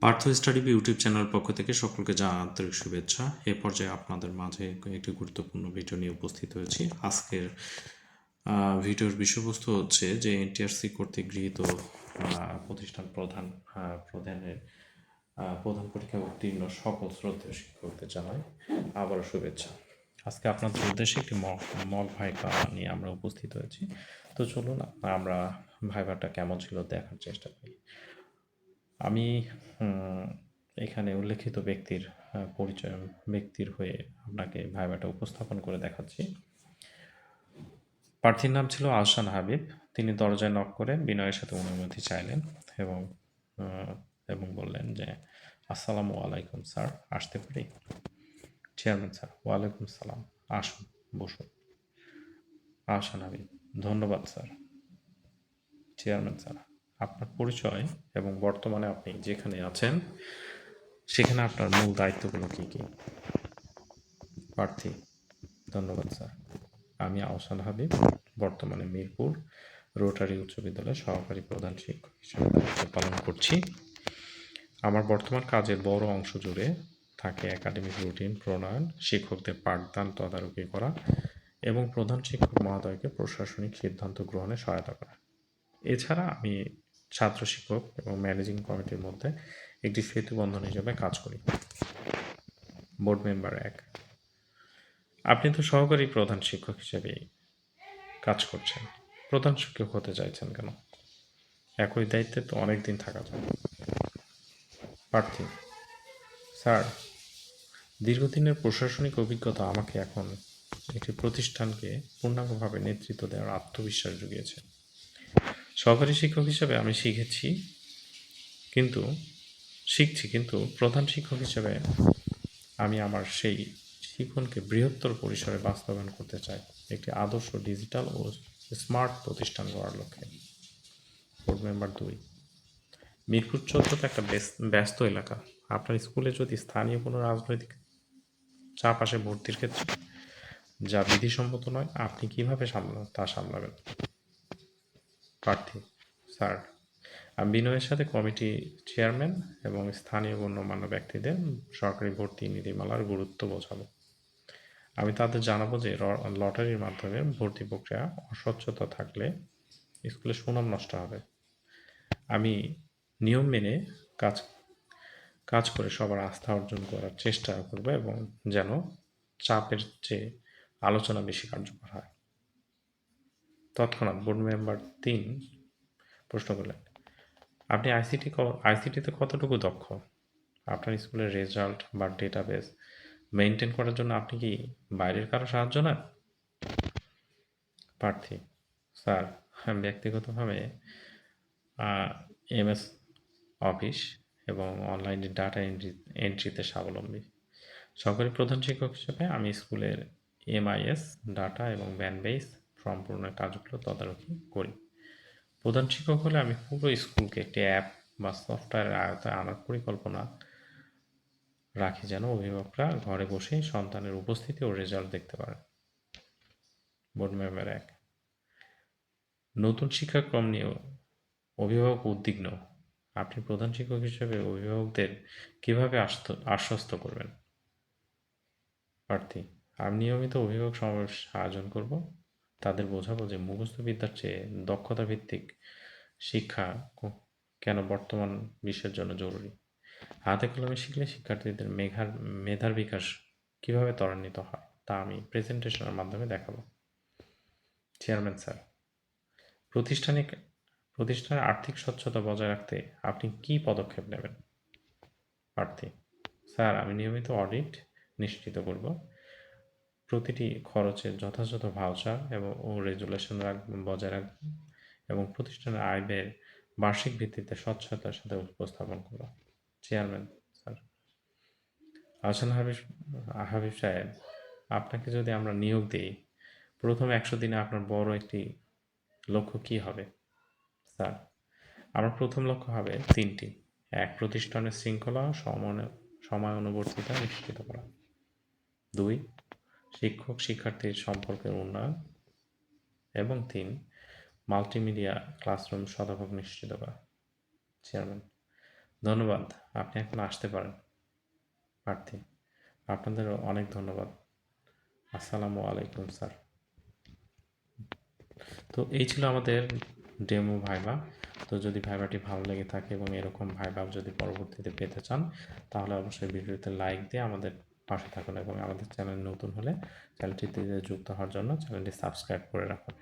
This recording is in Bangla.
Partha study B YouTube channel পক্ষ থেকে সকলকে আন্তরিক শুভেচ্ছা। এ পর্যায়ে আপনাদের মাঝে একটি গুরুত্বপূর্ণ ভিডিও নিয়ে উপস্থিত হয়েছি। আজকের ভিডিওর বিষয়বস্তু হচ্ছে যে এনটিআরসি কর্তৃক গৃহীত প্রতিষ্ঠান প্রধানের প্রধান পরীক্ষায় উত্তীর্ণ সকল শ্রদ্ধেয় শিক্ষকদের জানাই আবারও শুভেচ্ছা। আজকে আপনাদের উদ্দেশ্যে একটি মক ভাইভা নিয়ে আমরা উপস্থিত হয়েছি। তো চলুন আমরা ভাইভাটা কেমন ছিল দেখার চেষ্টা করি। আমি এখানে উল্লেখিত ব্যক্তির হয়ে আপনাকে ভাইভাটা উপস্থাপন করে দেখাচ্ছি। প্রার্থীর নাম ছিল আহসান হাবিব। তিনি দরজায় নক করে বিনয়ের সাথে অনুমতি চাইলেন এবং এবং বললেন যে আসসালামু আলাইকুম স্যার, আসতে পারি? চেয়ারম্যান স্যার: ওয়ালাইকুম সালাম, আসুন, বসুন। আহসান হাবিব: ধন্যবাদ স্যার। চেয়ারম্যান স্যার: আপনার পরিচয় এবং বর্তমানে আপনি যেখানে আছেন সেখানে আপনার মূল দায়িত্বগুলো কী কী? প্রার্থী: ধন্যবাদ স্যার। আমি আহসান হাবিব, বর্তমানে মিরপুর রোটারি উচ্চ বিদ্যালয়ের সহকারী প্রধান শিক্ষক হিসেবে দায়িত্ব পালন করছি। আমার বর্তমান কাজের বড় অংশ জুড়ে থাকে একাডেমিক রুটিন প্রণয়ন, শিক্ষকদের পাঠদান তদারকি করা এবং প্রধান শিক্ষক মহোদয়কে প্রশাসনিক সিদ্ধান্ত গ্রহণে সহায়তা করা। এছাড়া আমি ছাত্র শিক্ষক এবং ম্যানেজিং কমিটির মধ্যে একটি সেতুবন্ধন হিসেবে কাজ করি। বোর্ড মেম্বার 1: আপনি তো সহকারী প্রধান শিক্ষক হিসেবেই কাজ করছেন, প্রধান শিক্ষক হতে চাইছেন কেন? একই দায়িত্বে তো অনেক দিন থাকা যায়। প্রার্থী: স্যার, দীর্ঘদিনের প্রশাসনিক অভিজ্ঞতা আমাকে এখন একটি প্রতিষ্ঠানকে পূর্ণাঙ্গভাবে নেতৃত্ব দেওয়ার আত্মবিশ্বাস জুগিয়েছে। সহকারী শিক্ষক হিসেবে আমি শিখছি, কিন্তু প্রধান শিক্ষক হিসেবে আমি আমার সেই শিক্ষণকে বৃহত্তর পরিসরে বাস্তবায়ন করতে চাই, একটি আদর্শ ডিজিটাল ও স্মার্ট প্রতিষ্ঠান গড়ার লক্ষ্যে। বোর্ড মেম্বার 2: মিরপুর 14 তো একটা ব্যস্ত এলাকা। আপনার স্কুলে যদি স্থানীয় কোনো রাজনৈতিক চাপ আসে ভর্তির ক্ষেত্রে, যা বিধিসম্মত নয়, আপনি কিভাবে তা সামলাবেন? প্রার্থী: স্যার, আমি বিনয়ের সাথে কমিটি চেয়ারম্যান এবং স্থানীয় গণ্যমান্য ব্যক্তিদের সরকারি ভর্তি নীতিমালার গুরুত্ব বোঝাবো। আমি তাদের জানাবো যে লটারির মাধ্যমে ভর্তি প্রক্রিয়া অস্বচ্ছতা থাকলে স্কুলের সুনাম নষ্ট হবে। আমি নিয়ম মেনে কাজ করে সবার আস্থা অর্জন করার চেষ্টা করব এবং যেন চাপের চেয়ে আলোচনা বেশি কার্যকর হয়। তৎক্ষণাৎ বোর্ড মেম্বার 3 প্রশ্ন করলেন: আপনি আইসিটিতে কতটুকু দক্ষ? আপনার স্কুলের রেজাল্ট বা ডেটাবেস মেনটেন করার জন্য আপনি কি বাইরের কারো সাহায্য নেন? প্রার্থী: স্যার, আমি ব্যক্তিগতভাবে এমএস অফিস এবং অনলাইনে ডাটা এন্ট্রিতে স্বাবলম্বী। সহকারী প্রধান শিক্ষক হিসেবে আমি স্কুলের এমআইএস ডাটা এবং ব্যানবেস ফর্ম পূরণের কাজগুলো তদারকি করি। প্রধান শিক্ষক হলে আমি পুরো স্কুলকে একটি অ্যাপ বা সফটওয়্যারের আয়তায় আনার পরিকল্পনা রাখি, যেন অভিভাবকরা ঘরে বসেই সন্তানের উপস্থিতি ও রেজাল্ট দেখতে পারেন। বোর্ড মেম্বার 1: নতুন শিক্ষাক্রম নিয়ে অভিভাবক উদ্বিগ্ন। আপনি প্রধান শিক্ষক হিসেবে অভিভাবকদের কিভাবে আশ্বস্ত করবেন? প্রার্থী: আমি নিয়মিত অভিভাবক সমাবেশ আয়োজন করব। তাদের বোঝাবো যে মুখস্থ বিদ্যার চেয়ে দক্ষতা ভিত্তিক শিক্ষা কেন বর্তমান বিশ্বের জন্য জরুরি। হাতে কলমে শিখলে শিক্ষার্থীদের মেধার বিকাশ কিভাবে ত্বরান্বিত হয় তা আমি প্রেজেন্টেশনের মাধ্যমে দেখাবো। চেয়ারম্যান স্যার: প্রতিষ্ঠানের আর্থিক স্বচ্ছতা বজায় রাখতে আপনি কী পদক্ষেপ নেবেন? প্রার্থী: স্যার, আমি নিয়মিত অডিট নিশ্চিত করব, প্রতিটি খরচের যথাযথ ভাউচার ও রেজুলেশন বজায় রাখব এবং প্রতিষ্ঠানের আয় ব্যয়ের বার্ষিক ভিত্তিতে স্বচ্ছতার সাথে উপস্থাপন করব। চেয়ারম্যান স্যার: আহসান হাবিব সাহেব, আপনাকে যদি আমরা নিয়োগ দিই, প্রথম 100 দিনে আপনার বড় একটি লক্ষ্য কী হবে? স্যার, আমার প্রথম লক্ষ্য হবে 3টি: 1. প্রতিষ্ঠানের শৃঙ্খলা সময়ানুবর্তিতা নিশ্চিত করা। 2. শিক্ষক শিক্ষার্থীর সম্পর্কের উন্নয়ন এবং 3. মাল্টিমিডিয়া ক্লাসরুম শতভাগ নিশ্চিত করা। চেয়ারম্যান: ধন্যবাদ। আপনি এখন আসতে পারেন প্রার্থী। আপনাদেরও অনেক ধন্যবাদ। আসসালামু আলাইকুম স্যার। তো এই ছিল আমাদের ডেমো ভাইভা। তো যদি ভাইভাটি ভালো লেগে থাকে এবং এরকম ভাইভা যদি পরবর্তীতে পেতে চান, তাহলে অবশ্যই ভিডিওতে লাইক দিয়ে আমাদের পাশে থাকুন এবং আমাদের চ্যানেল নতুন হলে চ্যানেলটিতে যুক্ত হওয়ার জন্য চ্যানেলটি সাবস্ক্রাইব করে রাখুন।